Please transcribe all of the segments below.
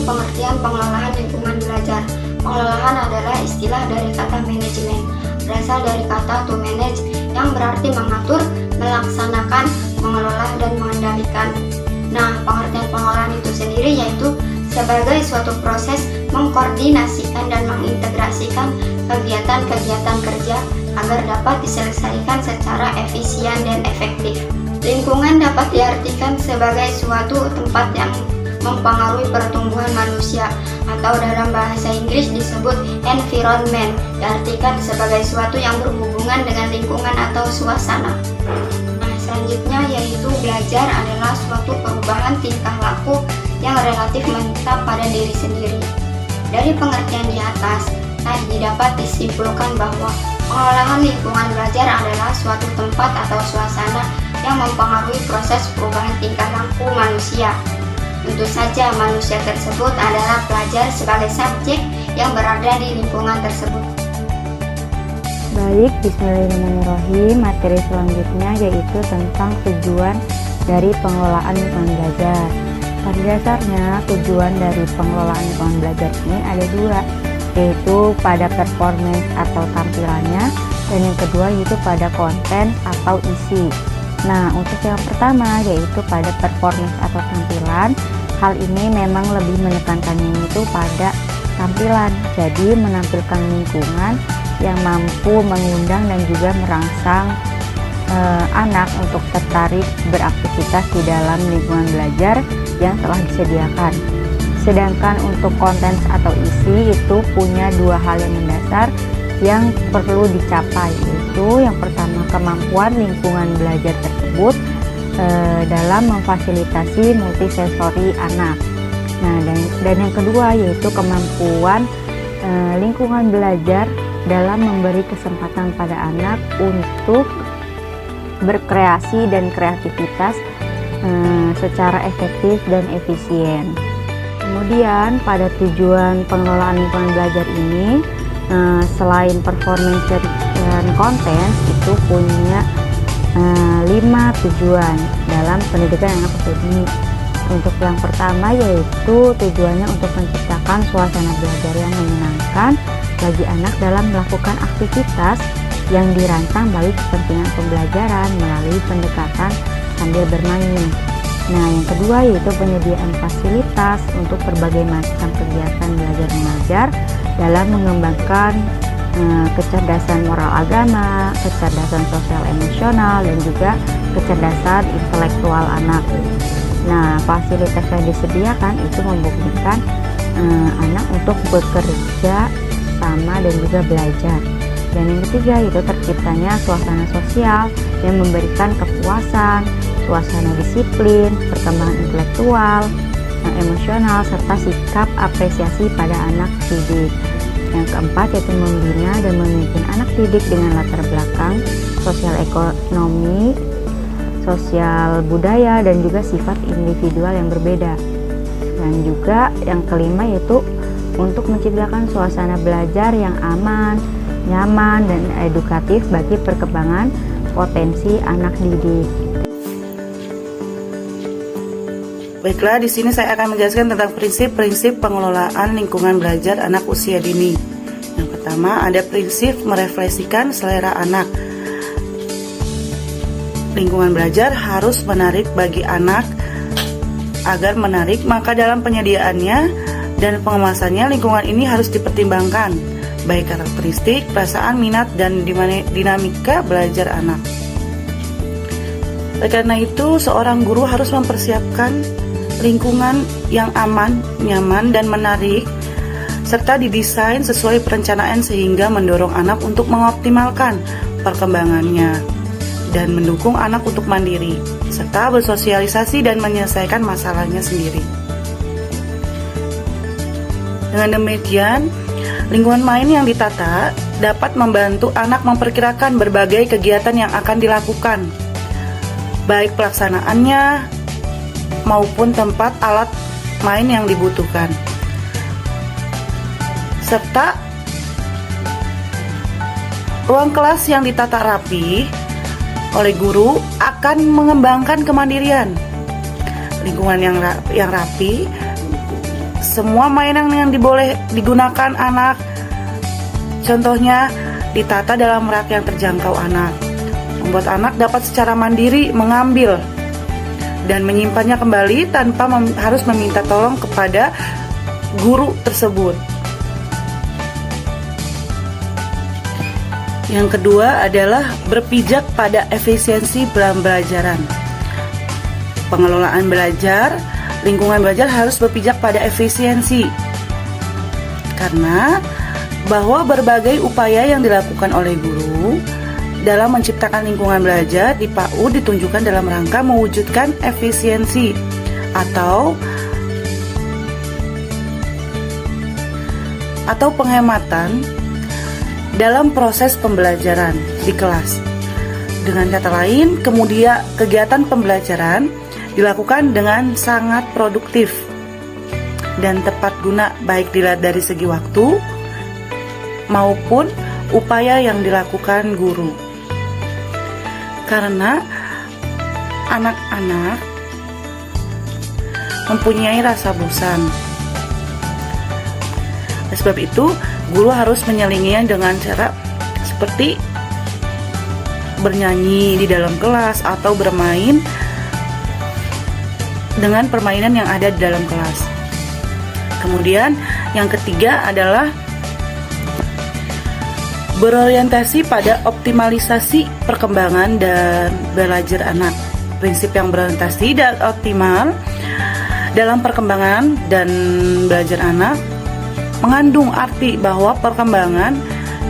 pengertian pengelolaan lingkungan belajar. Pengelolaan adalah istilah dari kata manajemen, berasal dari kata to manage yang berarti mengatur, melaksanakan, mengelola, dan mengendalikan. Nah, pengertian pengelolaan itu sendiri yaitu sebagai suatu proses mengkoordinasikan dan mengintegrasikan kegiatan-kegiatan kerja agar dapat diselesaikan secara efisien dan efektif. Lingkungan dapat diartikan sebagai suatu tempat yang mempengaruhi pertumbuhan manusia, atau dalam bahasa Inggris disebut environment, diartikan sebagai suatu yang berhubungan dengan lingkungan atau suasana. Nah, selanjutnya yaitu belajar adalah suatu perubahan tingkah laku yang relatif menetap pada diri sendiri. Dari pengertian di atas, tadi dapat disimpulkan bahwa pengelolaan lingkungan belajar adalah suatu tempat atau suasana yang mempengaruhi proses perubahan tingkah laku manusia. Tentu saja manusia tersebut adalah pelajar sebagai subjek yang berada di lingkungan tersebut. Baik, bismillahirrahmanirrahim. Materi selanjutnya yaitu tentang tujuan dari pengelolaan lingkungan belajar. Pada dasarnya, tujuan dari pengelolaan lingkungan belajar ini ada dua, yaitu pada performance atau tampilannya, dan yang kedua yaitu pada konten atau isi. Nah, untuk yang pertama yaitu pada performance atau tampilan, hal ini memang lebih menekankannya itu pada tampilan. Jadi menampilkan lingkungan yang mampu mengundang dan juga merangsang anak untuk tertarik beraktivitas di dalam lingkungan belajar yang telah disediakan. Sedangkan untuk konten atau isi itu punya dua hal yang mendasar yang perlu dicapai, yaitu yang pertama kemampuan lingkungan belajar tersebut dalam memfasilitasi multisensori anak. Nah, dan yang kedua yaitu kemampuan lingkungan belajar dalam memberi kesempatan pada anak untuk berkreasi dan kreativitas secara efektif dan efisien. Kemudian pada tujuan pengelolaan lingkungan belajar ini, selain performance dan konten, itu punya 5 tujuan dalam pendidikan anak usia dini. Untuk yang pertama yaitu tujuannya untuk menciptakan suasana belajar yang menyenangkan bagi anak dalam melakukan aktivitas yang dirancang bagi kepentingan pembelajaran melalui pendekatan sambil bermain. Nah, yang kedua yaitu penyediaan fasilitas untuk berbagai macam kegiatan belajar mengajar dalam mengembangkan kecerdasan moral agama, kecerdasan sosial emosional, dan juga kecerdasan intelektual anak. Nah, fasilitas yang disediakan itu membuktikan anak untuk bekerja sama dan juga belajar. Dan yang ketiga itu terciptanya suasana sosial yang memberikan kepuasan, suasana disiplin, perkembangan intelektual, emosional, serta sikap apresiasi pada anak didik. Yang keempat yaitu membina dan memimpin anak didik dengan latar belakang sosial ekonomi, sosial budaya, dan juga sifat individual yang berbeda. Dan juga yang kelima yaitu untuk menciptakan suasana belajar yang aman, nyaman, dan edukatif bagi perkembangan potensi anak didik. Baiklah, di sini saya akan menjelaskan tentang prinsip-prinsip pengelolaan lingkungan belajar anak usia dini. Yang pertama, ada prinsip merefleksikan selera anak. Lingkungan belajar harus menarik bagi anak. Agar menarik, maka dalam penyediaannya dan pengemasannya lingkungan ini harus dipertimbangkan, baik karakteristik, perasaan, minat, dan dinamika belajar anak. Oleh karena itu, seorang guru harus mempersiapkan lingkungan yang aman, nyaman, dan menarik, serta didesain sesuai perencanaan sehingga mendorong anak untuk mengoptimalkan perkembangannya dan mendukung anak untuk mandiri, serta bersosialisasi dan menyelesaikan masalahnya sendiri. Dengan demikian, lingkungan main yang ditata dapat membantu anak memperkirakan berbagai kegiatan yang akan dilakukan, baik pelaksanaannya maupun tempat alat main yang dibutuhkan. Serta ruang kelas yang ditata rapi oleh guru akan mengembangkan kemandirian. Lingkungan yang rapi semua mainan yang boleh digunakan anak, contohnya ditata dalam rak yang terjangkau anak, membuat anak dapat secara mandiri mengambil dan menyimpannya kembali tanpa harus meminta tolong kepada guru tersebut. Yang kedua adalah berpijak pada efisiensi pembelajaran. Pengelolaan belajar, lingkungan belajar harus berpijak pada efisiensi. Karena bahwa berbagai upaya yang dilakukan oleh guru dalam menciptakan lingkungan belajar di PAUD ditunjukkan dalam rangka mewujudkan efisiensi atau penghematan dalam proses pembelajaran di kelas. Dengan kata lain, kemudian kegiatan pembelajaran dilakukan dengan sangat produktif dan tepat guna, baik dilihat dari segi waktu maupun upaya yang dilakukan guru. Karena anak-anak mempunyai rasa bosan. Oleh sebab itu, guru harus menyelinginya dengan cara seperti bernyanyi di dalam kelas atau bermain dengan permainan yang ada di dalam kelas. Kemudian yang ketiga adalah berorientasi pada optimalisasi perkembangan dan belajar anak. Prinsip yang berorientasi dan optimal dalam perkembangan dan belajar anak mengandung arti bahwa perkembangan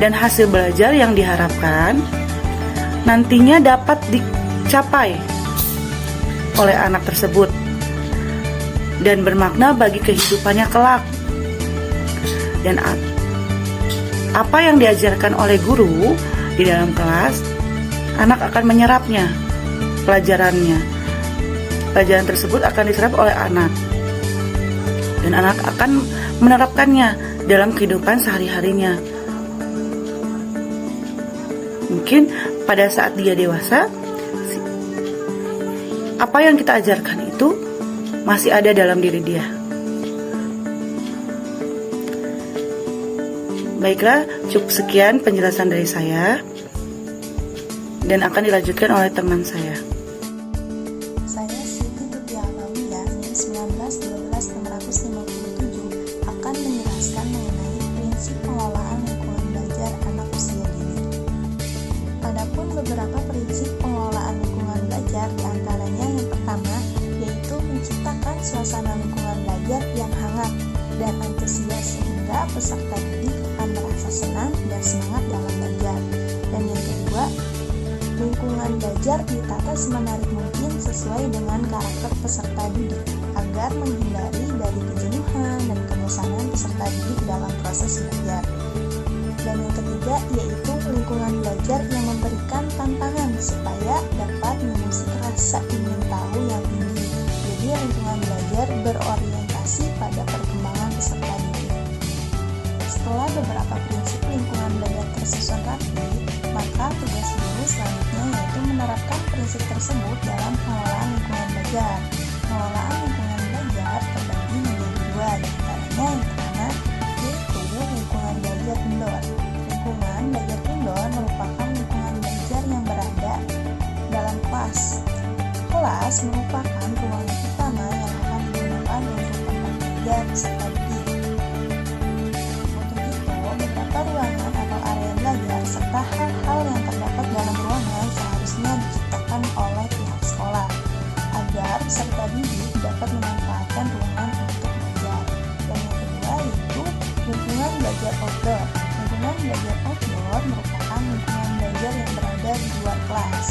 dan hasil belajar yang diharapkan nantinya dapat dicapai oleh anak tersebut dan bermakna bagi kehidupannya kelak. Dan apa yang diajarkan oleh guru di dalam kelas, anak akan menyerapnya pelajarannya. Pelajaran tersebut akan diserap oleh anak dan anak akan menerapkannya dalam kehidupan sehari-harinya. Mungkin pada saat dia dewasa, apa yang kita ajarkan itu masih ada dalam diri dia. Baiklah, cukup sekian penjelasan dari saya dan akan dilanjutkan oleh teman saya. Saya Siti Tutia Alawiyah, 19/12/657 akan menjelaskan mengenai prinsip pengelolaan lingkungan belajar anak usia dini. Adapun beberapa prinsip pengelolaan lingkungan belajar, diantaranya yang pertama yaitu menciptakan suasana lingkungan belajar yang hangat dan antusias sehingga peserta didik akan merasa senang dan semangat dalam belajar. Dan yang kedua, lingkungan belajar ditata semenarik mungkin sesuai dengan karakter peserta didik agar menghindari dari kejenuhan dan kebosanan peserta didik dalam proses belajar. Dan yang ketiga yaitu lingkungan belajar yang memberikan tantangan supaya dapat mengusik rasa ingin tahu yang tinggi. Jadi lingkungan belajar berorientasi pada perkembangan peserta didik. Setelah beberapa prinsip lingkungan belajar tersusun rapi, maka tugas guru selanjutnya yaitu menerapkan prinsip tersebut dalam pengelolaan lingkungan belajar. Pengelolaan lingkungan belajar terbagi menjadi dua, diantaranya yang pertama yaitu lingkungan belajar indoor. Lingkungan belajar indoor merupakan lingkungan belajar yang berada dalam kelas. Kelas merupakan ruangan utama yang akan digunakan untuk tempat belajar peserta didik. Untuk itu, beberapa ruangan atau area belajar serta hal-hal yang terdapat dalam ruangan seharusnya diciptakan oleh pihak sekolah agar peserta didik dapat memanfaatkan ruangan untuk belajar. Dan yang kedua yaitu lingkungan belajar outdoor. Lingkungan belajar outdoor merupakan lingkungan belajar yang berada di luar kelas.